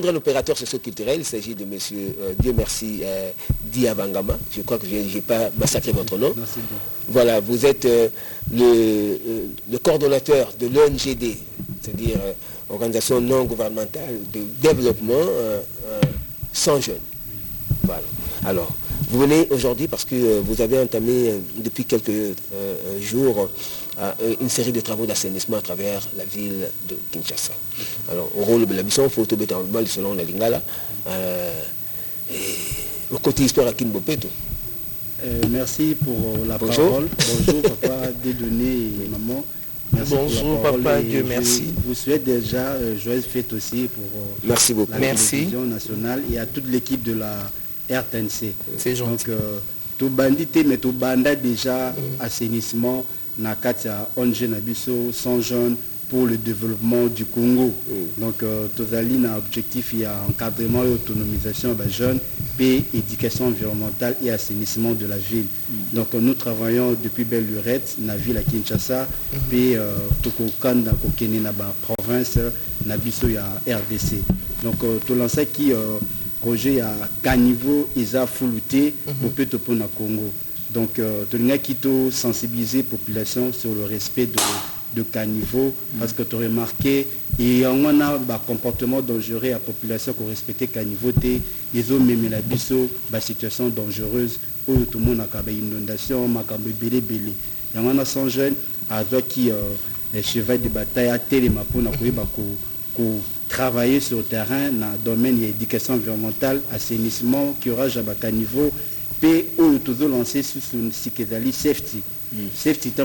L'opérateur socio-culturel, il s'agit de M. Dieu merci Diabangama. Je crois que je n'ai pas massacré votre nom. Non, c'est bon. Voilà, vous êtes le coordonnateur de l'ONGD, c'est-à-dire Organisation non gouvernementale de développement sans jeunes. Voilà. Alors, vous venez aujourd'hui parce que vous avez entamé depuis quelques jours une série de travaux d'assainissement à travers la ville de Kinshasa. Alors, au rôle de la mission, photo bétambal selon la Lingala, au côté histoire à Kinbopeto. Merci pour la parole. Bonjour papa, Dédonné et maman. Merci. Bonjour papa, Dieu merci. Je vous souhaite déjà joyeuse fête aussi pour merci beaucoup. La télévision nationale et à toute l'équipe de la RTNC. C'est gentil. Donc, tout bandit, mais tout banda déjà assainissement, Nakatia, ONG Nabiso, 100 jeunes pour le développement du Congo. Donc, Tozali a un objectif, il y a encadrement et autonomisation des jeunes, et éducation environnementale et assainissement de la ville. Donc, nous travaillons depuis belle lurette, dans la ville à Kinshasa, puis Tokokan, dans la province, Nabiso, il y a RDC. Donc, tout l'ensemble qui projet à caniveau, ils ont foulouté au Pétopo na Congo. Donc, tout le monde qui a sensibilisé la population sur le respect de caniveau, parce que tu as remarqué, il y a un comportement dangereux à la population qui respecte caniveau, ils ont même la biso, la situation dangereuse, où tout le monde a une inondation, il y a un 100 jeunes qui cheval de bataille à Téléma pour travailler sur le terrain dans le domaine de l'éducation environnementale, assainissement, curage à caniveau, et où tout le lancé sur une safety. Safety, c'est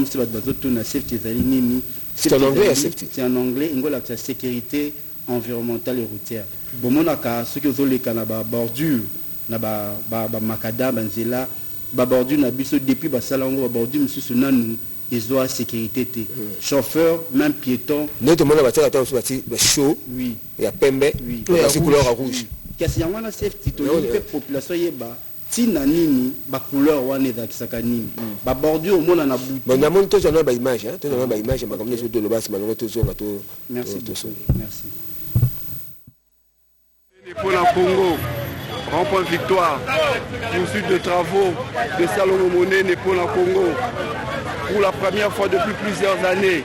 en anglais, safety. C'est en anglais, la sécurité environnementale et routière. Bon, on a ceux qui ont les bordure, macadam, banzela, bordure, depuis basalango, bordure, monsieur Sunan, ils ont la sécurité. Chauffeur, même piéton. Notre monde a chaud, oui. Il y a pembe, oui. C'est couleur rouge. Qu'est-ce qu'il y a une safety, la population est bas. Tina nini ba couleur wana ezakisaka nini ba bordure au monde na butu bon na monde tous on ba image hein tous on ba image ma comme sur le bas malongo tous on to merci merci pour la Congo rond-point victoire poursuite de travaux de Salomon Monene pour la Congo pour la première fois depuis plusieurs années.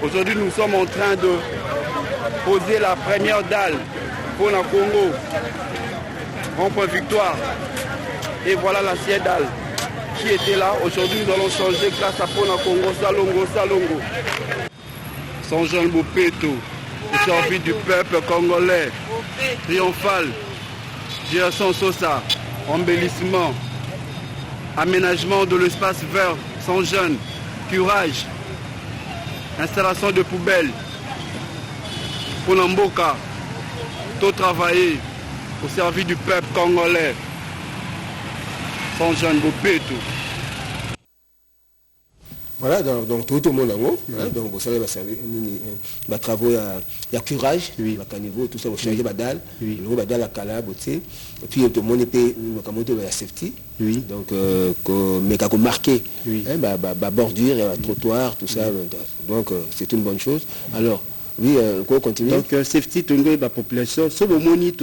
Aujourd'hui nous sommes en train de poser la première dalle pour la Congo rond-point victoire. Et voilà la dalle qui était là. Aujourd'hui, nous allons changer grâce à Pona Congo, Salongo. Son Jean Bopeto, au service du peuple congolais, triomphal, direction Sosa, embellissement, aménagement de l'espace vert, sans jeunes, curage, installation de poubelles, Ponamboka, tout travailler au service du peuple congolais. Voilà, donc tout le monde en haut. Donc vous savez, il y a travaux, il y a curage, il y a caniveau, tout ça, vous changez la dalle, le dalle à calab, et puis tout le monde est la safety. Donc, mais quand vous marquez, bordure, trottoir, tout ça, donc c'est une bonne chose. Alors, oui, on continue. Donc, safety, la population, ce moment, il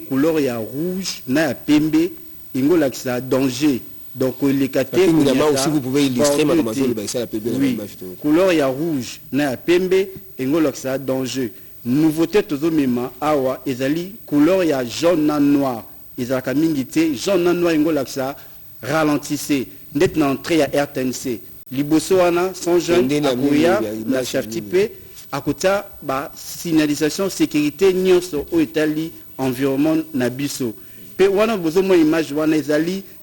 couleur rouge, il y a pembe. Il a danger. Donc, les catégories aussi, vous pouvez illustrer ma oui. Couleur il y a rouge, il y a pembe, il y a danger. Nouveauté, tout le monde, awa, ezali, couleur il y a jaune et noir. Il y a kamingité, jaune et noir, il y a ralentissé. Net na entrée à RTNC. Libosoana, sans jeune, Akoya, na chaftipe, à côté, signalisation, sécurité, nyonso, au Italie, environnement, nabiso. On a besoin d'une image,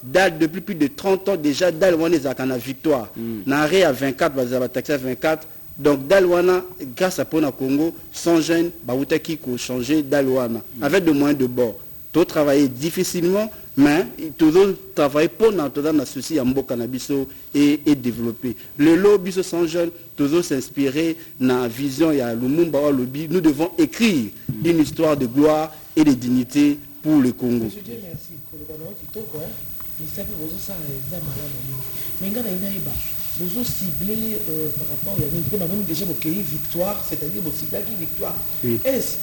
date depuis plus de 30 ans déjà, dal wana ezakana victoire. Naré à 24, bazaba taxi à 24. Donc dal wana, grâce à Pona Congo, sans gêne, baoutaki ko changer dal wana avec de moyens de bord. Tout travailler difficilement, mais tout travailler pour notre associé à Mboka Nabiso et développer. Le lobby sans jeunes, toujours s'inspirer dans la vision et à Lumumba lobby. Nous devons écrire une histoire de gloire et de dignité pour le Congo. Monsieur Dieu merci. Mais ça fait vous ciblé par rapport à vous avez déjà victoire, c'est-à-dire vous ciblez qui victoire. Est-ce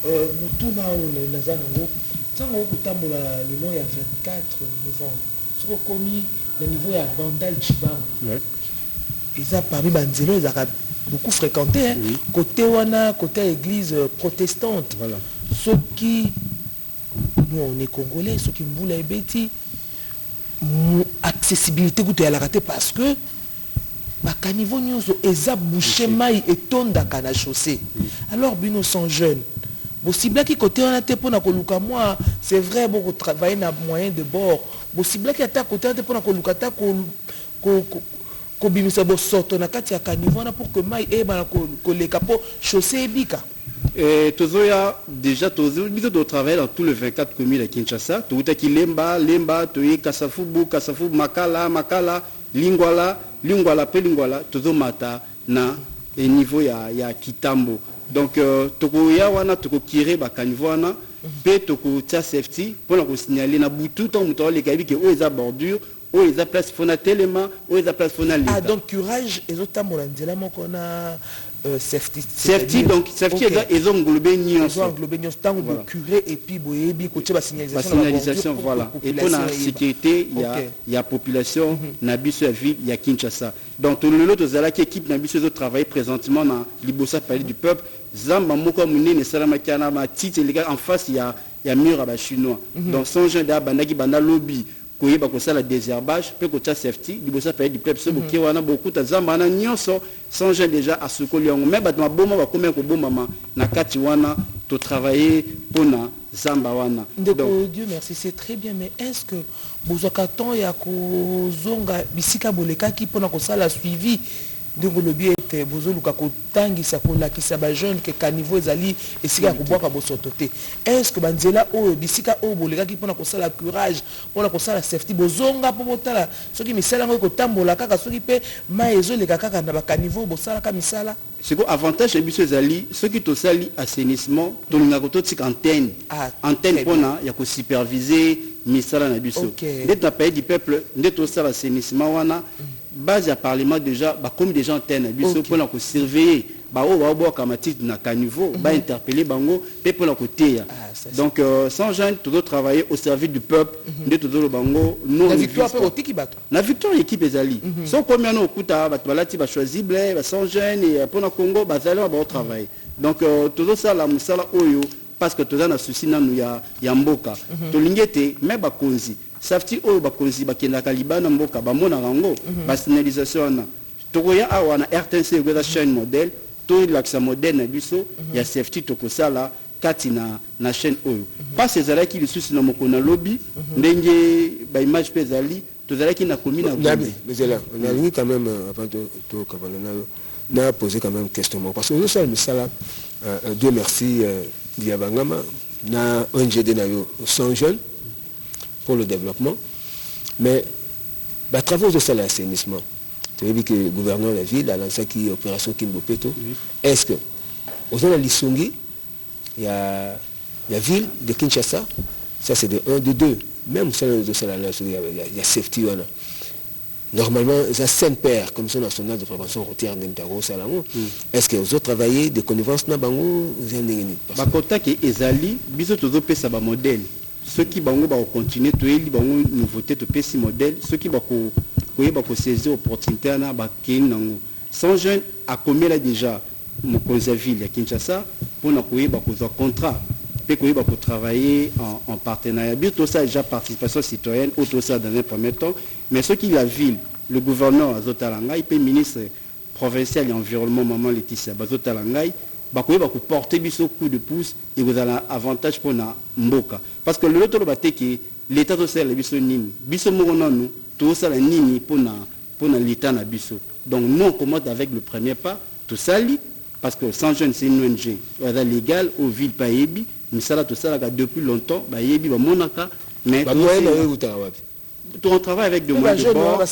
mutuna oyo naza nango ntango okotambola lelo ya 24 novembre soki okomi na niveau ya bandal chibango eza parmi banzelo ezalaka beaucoup fréquenté hein? Côté wana côté église protestante soki nous on est congolais soki mbula ebeti accessibilité kuto ya la parce que bakanivo nyonso eza bouché mai etondaka na chaussée alors bino sont jeunes possible qui côté on a te pona koluka moi c'est vrai beaucoup travailler na moyen de bord possible qui ata côté on te pona koluka ta ko bimisa bo soto na kati ya kanivo na pour que mai e bana koleka po chaussée ebika. Et tozoya déjà biso de travailler dans tous les 24 communes de Kinshasa tout qui lemba toyi kasafubu makala lingwala pe lingwala tozo mata na niveau ya Kitambo donc tokoya wana tokokire ba kanivo wana pe toko tia safety pour la signaler na butu tant muto le kabi ke o eza bordure o eza place fona telema o eza place fona lita. Ah donc curage ezotambola nzela moko na safety donc safety ils ont englobé nyonso tango de curer et puis boyebi ko tsheba signalisation voilà et pour la sécurité il y a population na biso ya ville ya Kinshasa donc tout le lot tozala ki équipe na biso zo travailler présentement na libosa palais du peuple zamba moko munene salama kana ma tite les gars en face il y a mur à ba chinois donc son jeune da bandaki banda lobby koyeba ko sala désherbage pe ko tsa safety libosa palais du peuple so boki wana beaucoup ta zamba na nyonso sans jeune déjà à sukoli yango mais batma boma ba komé ko bomama na kati wana to travailler pona zamba wana donc Dieu merci c'est très bien mais est-ce que bozakaton ya ko zonga bisika boleka ki pona ko sala suivi donc le bien était bozoluka ko tangisa ko lakisa ba jeune que caniveau ezali esika ko boka bosototé est-ce que banzela o bisika o boleka ki pona ko sala courage pona ko sala safety bozonga po botala soki misala ngo ko tambola kaka soki pe maezo le kaka na ba caniveau bosala ka misala c'est quoi avantage de biso ezali soki to sali assainissement to linga ko totika antenne pona ya ko superviser misala na biso ndet na pays du peuple ndet to sala assainissement wana base à parlement déjà comme des gens antenne biso pour la surveiller ba kamatique na caniveau ba interpeller bango pe pour la côté donc sans jeune tout travailler au service du peuple de tout le bango non victoire pour tiki bato na victoire équipe ezali so combien no kuta ba balati ba choisible ba sans jeune et pour la Congo ba zali ba travailler donc tout ça la musala oyo parce que tout ça na souci na ya mboka to lingete mais ba konzi safety oyo bakonzi bakenda kalibana mboka bamona rango ba signalisation na tokoya awa na RTNC gweza chaîne modèle to l'accès modèle na biso ya safety tokosala kati na chaîne oyo pas ezala ki lisusi na mokona lobby ndenge ba image pezali tozala ki na commune mais là on a lui quand même avant to kabalana na poser quand même question parce que nous sommes ça Dieu merci Diabangama na ONGD na yo 100 jeunes pour le développement, mais les travaux de ça, l'assainissement, tu as vu que le gouverneur de la ville a lancé une opération Kimbopeto. Est-ce que, aux zones de l'Issongi, il y a la ville de Kinshasa, ça c'est de 1, de 2, même ça, il y a safety. Normalement, il y a 5 paires, Commission nationale de prévention routière d'Intero, est-ce que vous avez travaillé de connivence na bango, vous avez un contact et Ezali, bisous tous les ça modèle. Ceux qui vont continuer à faire des nouveautés de PC modèle, ceux qui vont saisir l'opportunité, sans jeunes à combien là déjà mon ville à Kinshasa pour un contrat, pour travailler en partenariat. Tout ça déjà participation citoyenne, tout ça dans un premier temps. Mais ceux qui la ville, le gouverneur Azotalanga, le ministre provincial de l'environnement Maman Laetitia Bazotalangai, bakoye bako porter biso coup de pouce et vous avez un avantage pour na mboka parce que le autre baté que l'état de sel biso nini biso mona nous tout ça la nini pour na l'état na biso donc nous on commence avec le premier pas tout ça li parce que sans jeune c'est une ONG voilà légal au ville pa yebi mais ça là tout ça là depuis longtemps ba yebi ba monaka mais on travaille avec des moyens de bord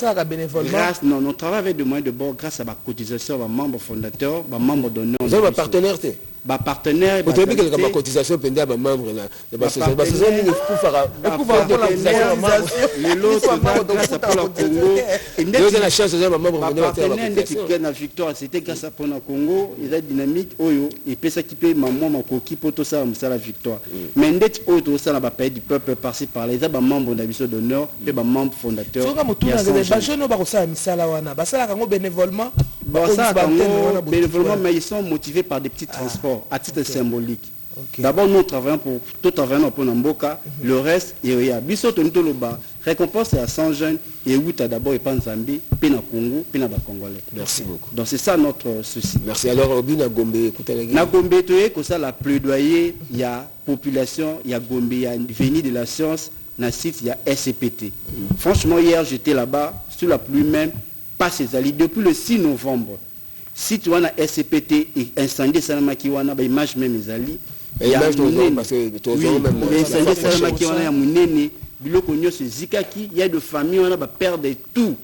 grâce non on travaille avec des moyens de bord grâce à ma cotisation à membres fondateurs à membres d'honneur vous avez un partenaire partenaire autobi que la cotisation pendant les membres là parce que il faut faire la chance de membres la victoire c'était grâce à Pona Congo il a dynamique oyo et pesa qui peut maman makoki poto ça la victoire mais ndeti auto ça na pays du peuple par-ci par les membres d'habitude d'honneur et membres fondateurs soka mutuna ba jeune ba ko ça misala wana ba sala kango bénévolement bénévolement mais ils sont motivés par des petits transports à titre symbolique. Okay. D'abord, nous travaillons pour tout travaillant pour Namboka, le reste, il y a Bisoto Ntoloba, récompense à 100 jeunes, et où tu as d'abord et Zambie, puis na Congo, puis na Congolais. Merci beaucoup. Donc c'est ça notre souci. Merci. Alors, Obi na Gombe, écoutez les gars. Na Gombe, tu es comme ça, la plaidoyer, il y a population, il y a Gombe, il y a une venue de la science, na site, il y a SCPT. Franchement, hier, j'étais là-bas, sur la pluie même, pas ces alliés, depuis le 6 novembre. Si tu as un SCPT et incendié Salamaki wana ba image même les alliés il y a parce que incendié Salamaki wana ya munene biloko nyose zikaki il y a de familles wana ba perdre tout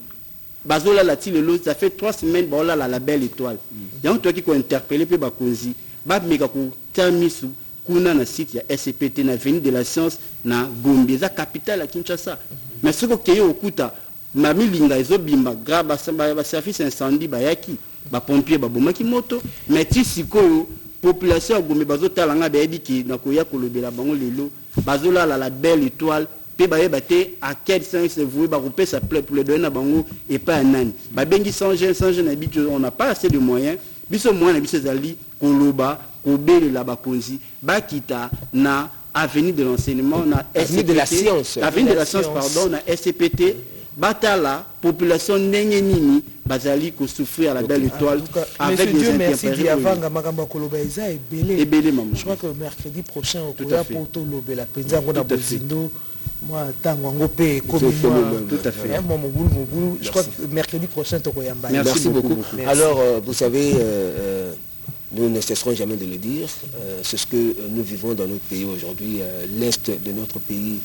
bazola la ti lelo ça fait 3 semaines ba la la belle étoile il y a un truc qui ko interpeller pe ba konzi ba meka ko tamisu kuna na site ya SCPT na venue de la science na Gombe za capitale ya Kinshasa mais ce que yo okuta mamilinga ezobimba graba ba service incendie ba yaki ba pompier ba bomaki moto mais ti sikoyo population Gombe bazotala nga ba yebiki na koya kolobela bango lelo bazola la belle étoile pe ba yebate à quel sens se vouer ba couper sa plaie pour le donner na bango et pas à nani ba bengi sans jeune habitude on n'a pas assez de moyens biso moyen na biso zali koloba kobele la bakonzi ba kita na avenue de l'enseignement na avenue de la science avenue de la science pardon na SCPT batala population ndenge nini bazali ko souffrir à la belle étoile avec des intempéries. Avanga makamba koloba eza ebele maman. Je crois que mercredi prochain au koya poto lobela penza ngona bozindo moi tango ngope comme tout à fait. Moi mobulu je crois que mercredi prochain to koyamba. Merci beaucoup. Alors vous savez nous ne cesserons jamais de le dire, c'est ce que nous vivons dans notre pays aujourd'hui, l'est de notre pays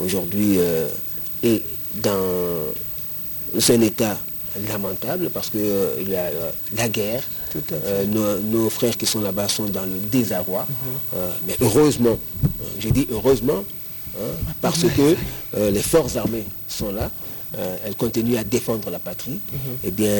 aujourd'hui est dans un état lamentable parce que il y a la guerre. Nos frères qui sont là-bas sont dans le désarroi. Mais heureusement, j'ai dit heureusement, parce que les forces armées sont là, elles continuent à défendre la patrie. Eh bien,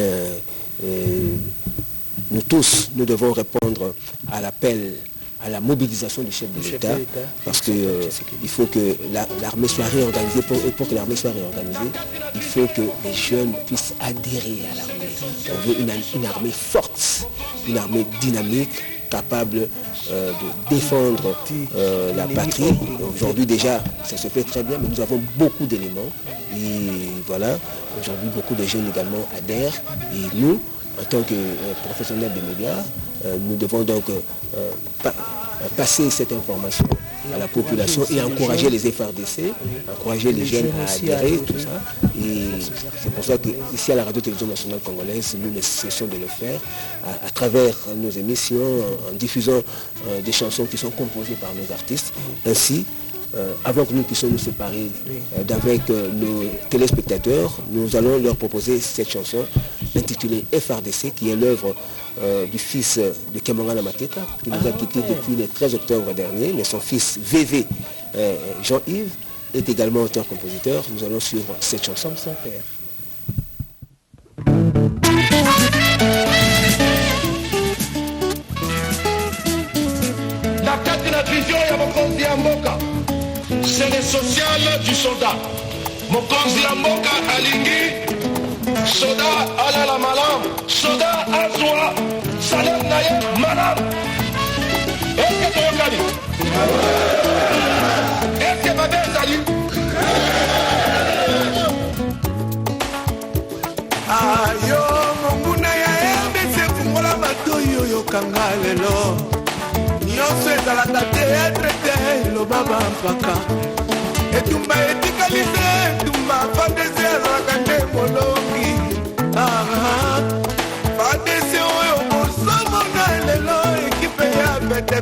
nous tous, nous devons répondre à l'appel, à la mobilisation du chef de l'État, parce qu'il faut que l'armée soit réorganisée. Pour que l'armée soit réorganisée, il faut que les jeunes puissent adhérer à l'armée. On veut une armée forte, une armée dynamique, capable de défendre la patrie. Aujourd'hui déjà, ça se fait très bien, mais nous avons beaucoup d'éléments. Et voilà, aujourd'hui beaucoup de jeunes également adhèrent. Et nous, en tant que professionnels des médias, nous devons donc passer cette information à la population et encourager les FRDC, encourager les jeunes à adhérer, tout ça. Et c'est pour ça qu'ici à la Radio-Télévision Nationale Congolaise, nous ne cessons de le faire à travers nos émissions, en diffusant des chansons qui sont composées par nos artistes. Ainsi, avant que nous puissions nous séparer d'avec nos téléspectateurs, nous allons leur proposer cette chanson intitulée FRDC, qui est l'œuvre du fils de Kamangana Mateta, qui nous a quittés depuis le 13 octobre dernier, mais son fils VV, Jean-Yves, est également auteur-compositeur. Nous allons suivre cette chanson de son père. La carte de la vision et mon compte d'Amboka, c'est le social du soldat. Mon compte d'Amboka alingi. Soda alala malam, soda azwa, salem naye malam. Est-ce que tu as gagné? Est-ce que Babé Zali? Ayo, monguna ya MBC fungola bato yo kanga lelo. Nyonso ezalaka te traité lo baba mpaka. Etumba etikalise, etumba fandese azalaka nde molongi. Fandese oyo bosomona lelo ekipe ya bete